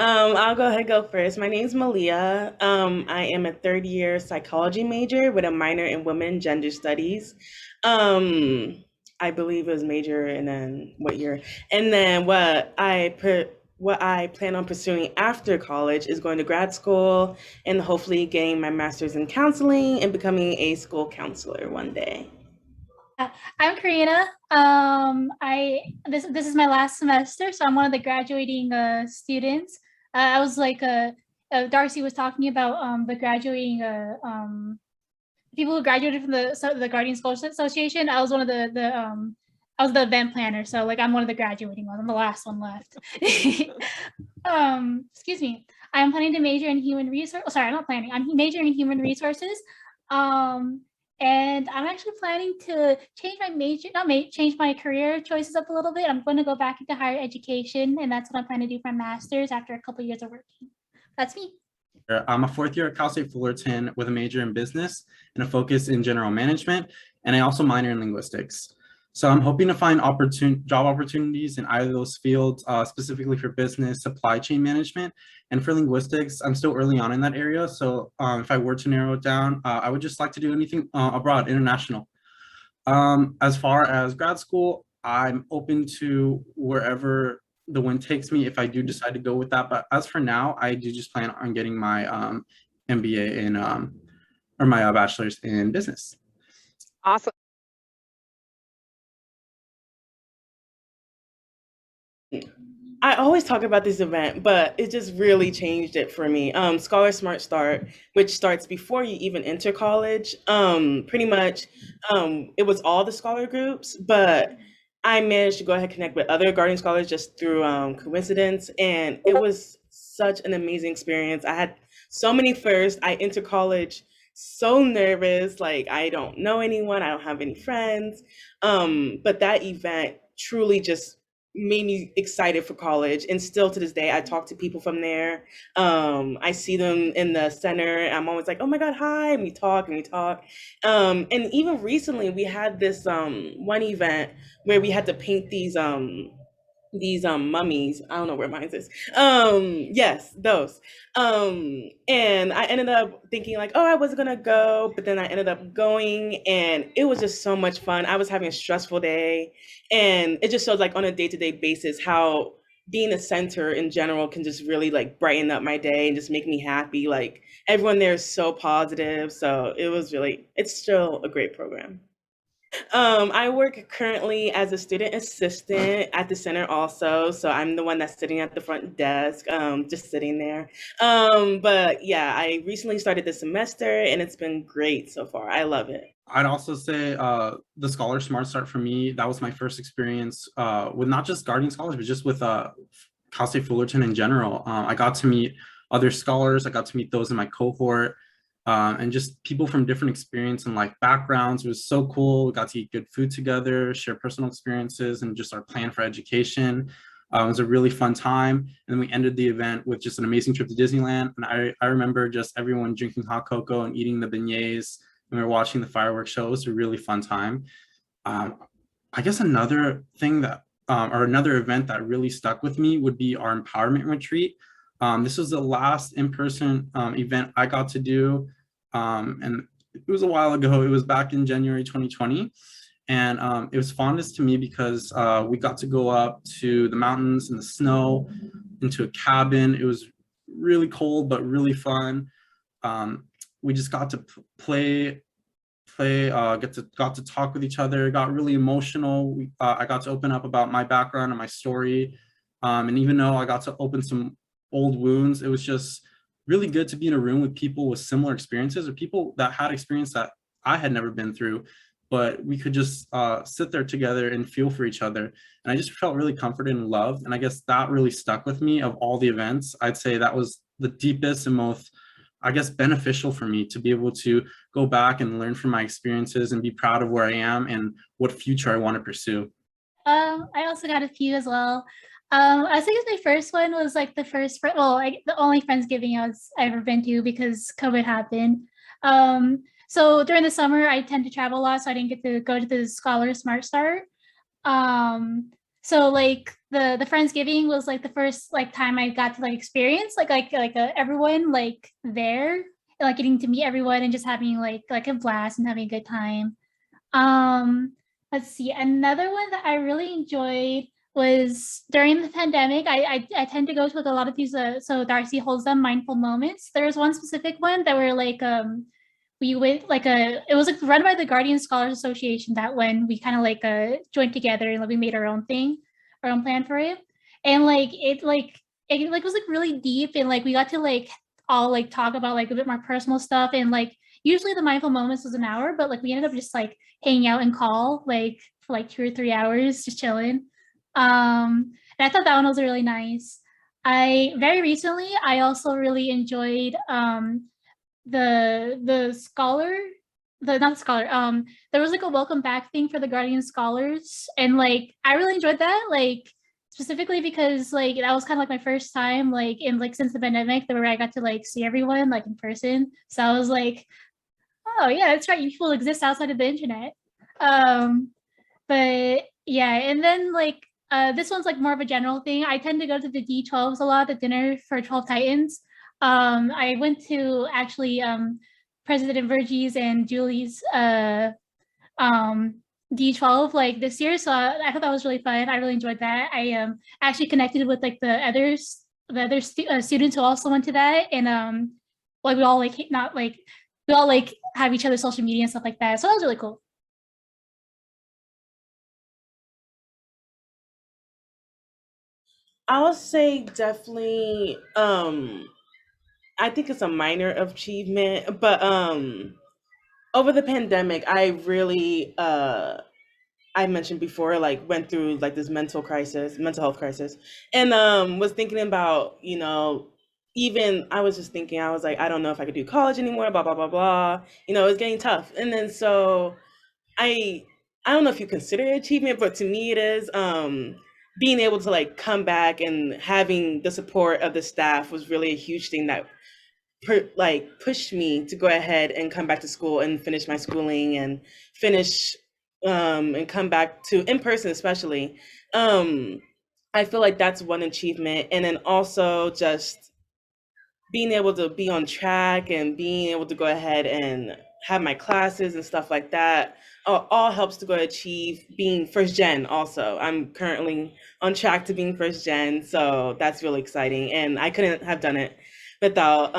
I'll go ahead and go first. My name's Malia. I am a third year psychology major with a minor in women gender studies. Um, I believe it was major, and then what year? And then what I plan on pursuing after college is going to grad school and hopefully getting my master's in counseling and becoming a school counselor one day. I'm Karina. This is my last semester, so I'm one of the graduating students. I was like Darcy was talking about the graduating people who graduated from the Guardian Scholarship Association. I was one of the I was the event planner, so like I'm one of the graduating ones. I'm the last one left. Excuse me. I'm planning to major in human resource. Oh, sorry, I'm not planning. I'm majoring in human resources. Um, and I'm actually planning to change my major, change my career choices up a little bit. I'm going to go back into higher education, and that's what I'm planning to do for my master's after a couple of years of working. That's me. I'm a fourth year at Cal State Fullerton with a major in business and a focus in general management, and I also minor in linguistics. So I'm hoping to find job opportunities in either of those fields, specifically for business, supply chain management, and for linguistics. I'm still early on in that area, so if I were to narrow it down, I would just like to do anything abroad, international. As far as grad school, I'm open to wherever the wind takes me if I do decide to go with that. But as for now, I do just plan on getting my MBA in or my bachelor's in business. Awesome. I always talk about this event, but it just really changed it for me. Scholar Smart Start, which starts before you even enter college. Pretty much, it was all the scholar groups, but I managed to go ahead and connect with other Guardian Scholars just through coincidence, and it was such an amazing experience. I had so many firsts. I entered college so nervous, like I don't know anyone, I don't have any friends. But that event truly just made me excited for college, and still to this day I talk to people from there. I see them in the center and I'm always like, oh my god, hi, and we talk and we talk. And even recently we had this one event where we had to paint these mummies. I don't know where mine is. Yes, those. And I ended up thinking like, oh, I wasn't gonna go, but then I ended up going, and it was just so much fun. I was having a stressful day, and it just shows like on a day-to-day basis how being a center in general can just really like brighten up my day and just make me happy. Like everyone there is so positive. So it's still a great program. I work currently as a student assistant at the center also. So I'm the one that's sitting at the front desk, just sitting there. But yeah, I recently started this semester and it's been great so far. I love it. I'd also say the Scholar Smart Start for me, that was my first experience with not just Guardian Scholars, but just with Cal State Fullerton in general. I got to meet other scholars. I got to meet those in my cohort. And just people from different experience and like backgrounds. It was so cool. We got to eat good food together, share personal experiences, and just our plan for education. It was a really fun time. And then we ended the event with just an amazing trip to Disneyland. And I remember just everyone drinking hot cocoa and eating the beignets, and we were watching the fireworks show. It was a really fun time. I guess another thing that, or another event that really stuck with me would be our empowerment retreat. This was the last in-person event I got to do, and it was a while ago. It was back in January 2020, and it was fondest to me because we got to go up to the mountains in the snow, into a cabin. It was really cold, but really fun. We just got to got to talk with each other. It got really emotional. I got to open up about my background and my story, and even though I got to open some old wounds, it was just really good to be in a room with people with similar experiences, or people that had experience that I had never been through, but we could just sit there together and feel for each other. And I just felt really comforted and loved. And I guess that really stuck with me. Of all the events, I'd say that was the deepest and most, I guess, beneficial for me to be able to go back and learn from my experiences and be proud of where I am and what future I want to pursue. I also got a few as well. I think my first one was like the the only Friendsgiving I ever been to because COVID happened. So during the summer, I tend to travel a lot, so I didn't get to go to the Scholar Smart Start. So like the Friendsgiving was like the first like time I got to like experience everyone like there, and, like getting to meet everyone and just having like a blast and having a good time. Um, let's see. Another one that I really enjoyed was during the pandemic. I tend to go to like a lot of these. So Darcy holds them mindful moments. There was one specific one that were like we went like it was like run by the Guardian Scholars Association. That when we kind of like joined together and like we made our own thing, our own plan for it, and it was like really deep, and like we got to like all like talk about like a bit more personal stuff, and like usually the mindful moments was an hour, but like we ended up just like hanging out and call like for like 2 or 3 hours, just chilling. And I thought that one was really nice. I very recently I also really enjoyed the scholar the not scholar there was like a welcome back thing for the Guardian Scholars, and like I really enjoyed that, like specifically because like that was kind of like my first time like in like since the pandemic where I got to like see everyone like in person, so I was like, oh yeah, that's right, you people exist outside of the internet. But yeah, and then like this one's like more of a general thing. I tend to go to the D12s a lot, the dinner for 12 Titans. I went to actually President Virgie's and Julie's um D12 like this year, so I thought that was really fun. I really enjoyed that. I actually connected with like the other students who also went to that, and like we all like not like we all like have each other's social media and stuff like that. So that was really cool. I'll say definitely I think it's a minor achievement, but over the pandemic I really I mentioned before, like went through like this mental health crisis, and was thinking about, even I was just thinking, I was like, I don't know if I could do college anymore, blah blah blah blah. It was getting tough, and then so I I don't know if you consider it achievement, but to me it is. Being able to like come back and having the support of the staff was really a huge thing that pushed me to go ahead and come back to school and finish my schooling and finish and come back to in person especially. um I feel like that's one achievement, and then also just being able to be on track and being able to go ahead and have my classes and stuff like that all helps to go achieve being first gen. Also, I'm currently on track to being first gen, so that's really exciting, and I couldn't have done it without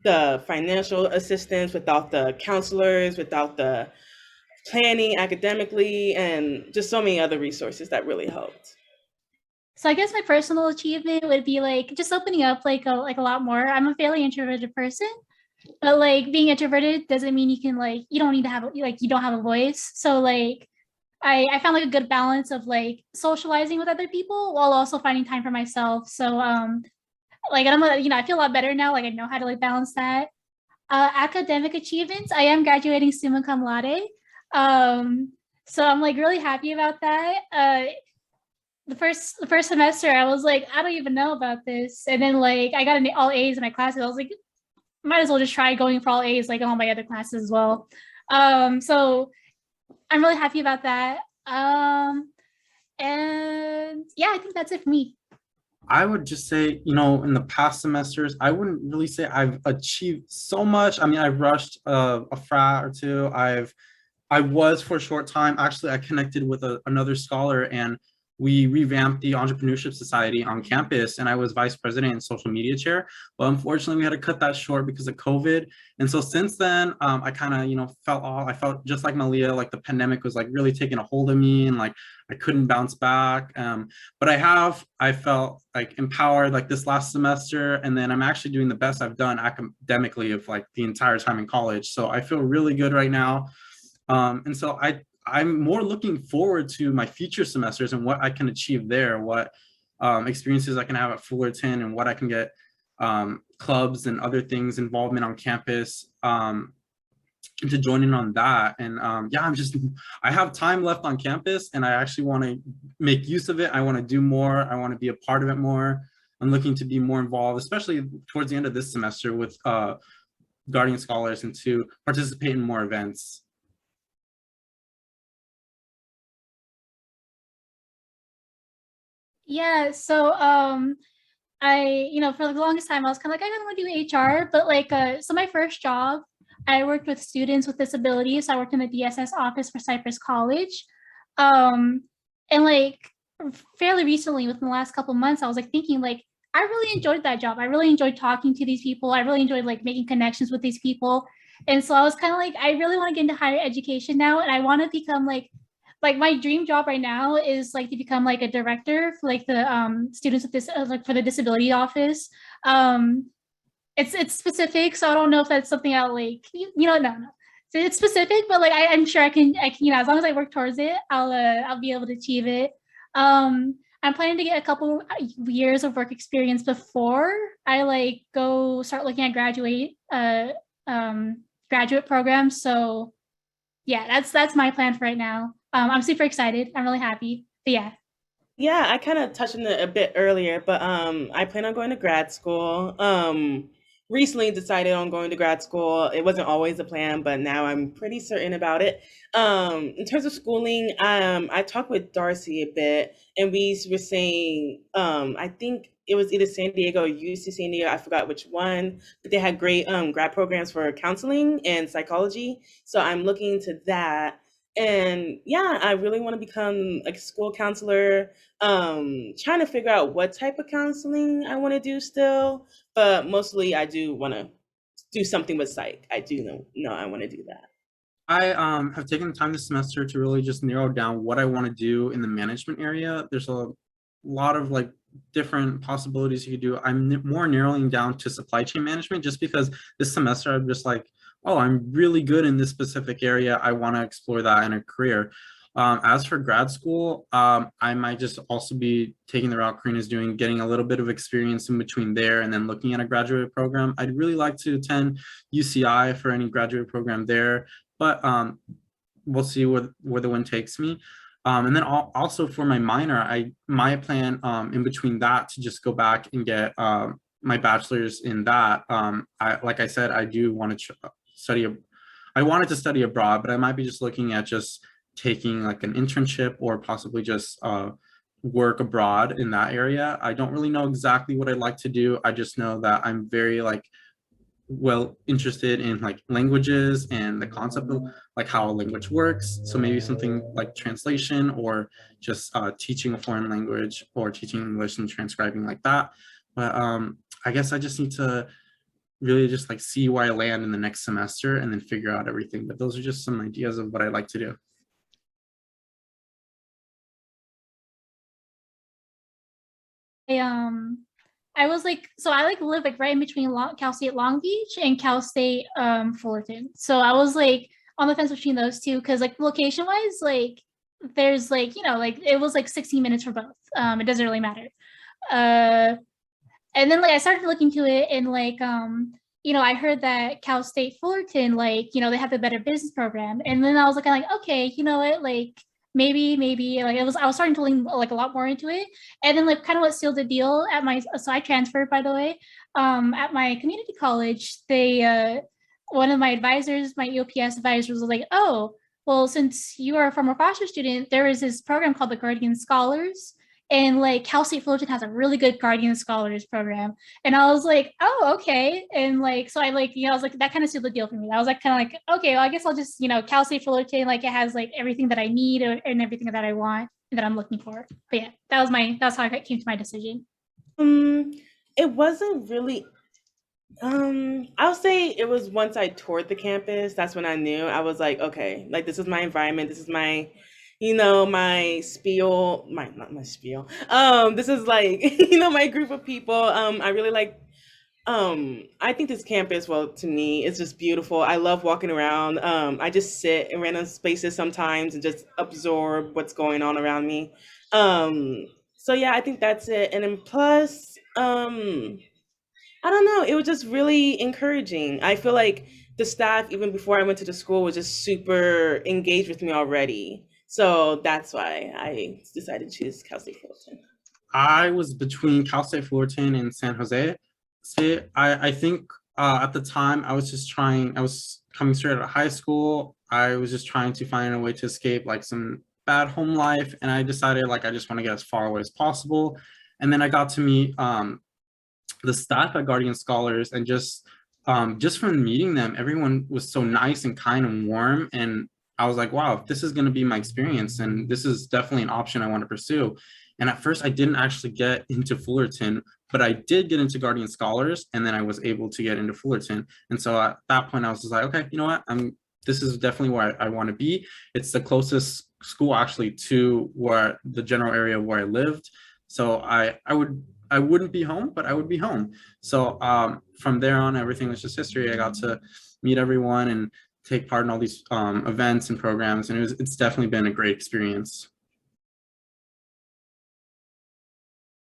the financial assistance, without the counselors, without the planning academically, and just so many other resources that really helped. So I guess my personal achievement would be like just opening up like a lot more. I'm a fairly introverted person, but like being introverted doesn't mean you can like you don't need to have like you don't have a voice. So like I found like a good balance of like socializing with other people while also finding time for myself. So like I feel a lot better now. Like I know how to like balance that. Academic achievements, I am graduating summa cum laude. Um, so I'm like really happy about that. The first semester I was like, I don't even know about this, and then like I got all A's in my classes. I was like, might as well just try going for all A's like in all my other classes as well. So I'm really happy about that. And yeah, I think that's it for me. I would just say, in the past semesters, I wouldn't really say I've achieved so much. I mean, I've rushed a frat or two. I was for a short time. Actually, I connected with another scholar, and we revamped the Entrepreneurship Society on campus, and I was vice president and social media chair. But unfortunately, we had to cut that short because of COVID. And so since then, I kind of, felt off. I felt just like Malia, like the pandemic was like really taking a hold of me, and like I couldn't bounce back. But I felt like empowered like this last semester, and then I'm actually doing the best I've done academically of like the entire time in college. So I feel really good right now. And so I'm more looking forward to my future semesters and what I can achieve there, what experiences I can have at Fullerton, and what I can get clubs and other things, involvement on campus, to join in on that. And yeah, I have time left on campus, and I actually want to make use of it. I want to do more. I want to be a part of it more. I'm looking to be more involved, especially towards the end of this semester with Guardian Scholars, and to participate in more events. Yeah, so I, for the longest time, I was kind of like, I don't want to do HR, but like, so my first job, I worked with students with disabilities. I worked in the DSS office for Cypress College. Um, and like fairly recently, within the last couple months, I was like thinking like, I really enjoyed that job. I really enjoyed talking to these people. I really enjoyed like making connections with these people. And so I was kind of like, I really want to get into higher education now. And I want to become like my dream job right now is like to become like a director for like the students with this like for the disability office. um it's specific, so I don't know if that's something I'll like no, so it's specific, but like I'm sure I can as long as I work towards it, I'll be able to achieve it. I'm planning to get a couple years of work experience before I like go start looking at graduate programs. So yeah, that's my plan for right now. I'm super excited. I'm really happy. But yeah. Yeah, I kind of touched on it a bit earlier, but I plan on going to grad school. Recently decided on going to grad school. It wasn't always a plan, but now I'm pretty certain about it. In terms of schooling, I talked with Darcy a bit, and we were saying, I think it was either San Diego or UC San Diego. I forgot which one, but they had great grad programs for counseling and psychology. So I'm looking into that. And yeah, I really want to become like a school counselor, trying to figure out what type of counseling I want to do still, but mostly I do want to do something with psych. I do know I want to do that. I have taken the time this semester to really just narrow down what I want to do in the management area. There's a lot of like different possibilities you could do. I'm more narrowing down to supply chain management just because this semester I'm just like, oh, I'm really good in this specific area. I want to explore that in a career. As for grad school, I might just also be taking the route Karina's doing, getting a little bit of experience in between there and then looking at a graduate program. I'd really like to attend UCI for any graduate program there, but we'll see where the wind takes me. And then also for my minor, my plan in between that to just go back and get my bachelor's in that. Like I said, I do want to study. I wanted to study abroad, but I might be just looking at just taking like an internship or possibly just work abroad in that area. I don't really know exactly what I'd like to do. I just know that I'm very like well interested in like languages and the concept of like how a language works. So maybe something like translation or just teaching a foreign language or teaching English and transcribing like that. But I guess I just need to really just like see where I land in the next semester and then figure out everything. But those are just some ideas of what I like to do. I, I was like, so I like live like right in between Cal State Long Beach and Cal State Fullerton. So I was like on the fence between those two because like location wise, like there's like like it was like 16 minutes for both. It doesn't really matter. Uh, and then like I started looking to it and like I heard that Cal State Fullerton like they have the better business program, and then I was like okay, you know what, like maybe like I was starting to lean like a lot more into it. And then like kind of what sealed the deal at my, so I transferred, by the way, at my community college. They one of my advisors, my EOPS advisors, was like, oh well, since you are a former foster student, there is this program called the Guardian Scholars, and like Cal State Fullerton has a really good Guardian Scholars program. And I was like, oh, okay. And like, so I like, I was like, that kind of sealed the deal for me. I was like, kind of like, okay, well, I guess I'll just, Cal State Fullerton, like it has like everything that I need and everything that I want and that I'm looking for. But yeah, that's how I came to my decision. It wasn't really I'll say it was once I toured the campus, that's when I knew. I was like, okay, like this is my environment, this is my, my spiel, my not my spiel. This is like, my group of people. I really like I think this campus, well, to me, it's just beautiful. I love walking around. I just sit in random spaces sometimes and just absorb what's going on around me. So yeah, I think that's it. And then plus, I don't know. It was just really encouraging. I feel like the staff, even before I went to the school, was just super engaged with me already. So that's why I decided to choose Cal State Fullerton. I was between Cal State Fullerton and San Jose State. I think at the time I was coming straight out of high school. I was just trying to find a way to escape like some bad home life, and I decided like I just want to get as far away as possible. And then I got to meet the staff at Guardian Scholars, and just from meeting them, everyone was so nice and kind and warm. And I was like, wow, this is going to be my experience, and this is definitely an option I want to pursue. And at first I didn't actually get into Fullerton, but I did get into Guardian Scholars, and then I was able to get into Fullerton. And so at that point I was just like, okay, you know what, this is definitely where I want to be. It's the closest school actually to where the general area where I lived. So I wouldn't be home, but I would be home. So from there on, everything was just history. I got to meet everyone and take part in all these events and programs, and it's definitely been a great experience.